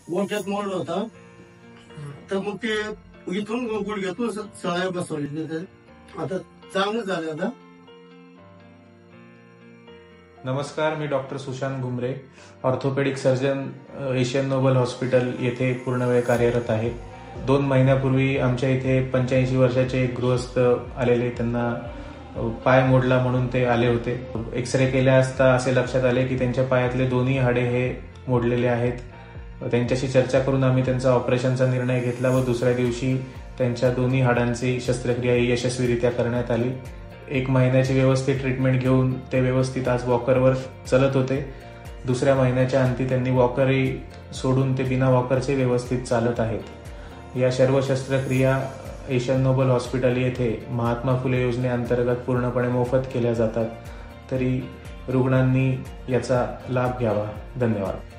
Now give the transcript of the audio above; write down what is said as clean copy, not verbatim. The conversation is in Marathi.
गोठ्यात मोडलं होता. तर मग ते इथून गुडघ्यातून सळ्या बसवले. आता चांगलं झालं आता. नमस्कार, मी doctor Sushant Ghumare, orthopaedic surgeon, Asian Noble hospital येथे पूर्ण वेळ कार्यरत आहे. 2 महिन्यापूर्वी आमच्या इथे 85 वर्षाचे एक गृहस्थ आलेले. त्यांना पाय मोडला म्हणून ते आले होते. एक्सरे केल्या असता असे लक्षात आले की त्यांच्या पायातले दोन्ही हाडे हे मोडलेले आहेत. त्यांच्याशी चर्चा करून आम्ही त्यांचा ऑपरेशनचा निर्णय घेतला व दुसऱ्या दिवशी त्यांच्या दोन्ही हाडांची शस्त्रक्रिया यशस्वीरित्या करण्यात आली. 1 महिन्याची व्यवस्थित ट्रीटमेंट घेऊन ते व्यवस्थित आज वॉकरवर चलत होते. दुसऱ्या महिन्याच्या अंती त्यांनी वॉकरही सोडून ते बिना वॉकरचे व्यवस्थित चालत आहेत. या सर्व शस्त्रक्रिया एशियन नोबल हॉस्पिटल येथे महात्मा फुले योजनेअंतर्गत पूर्णपणे मोफत केल्या जातात. तरी रुग्णांनी याचा लाभ घ्यावा. धन्यवाद.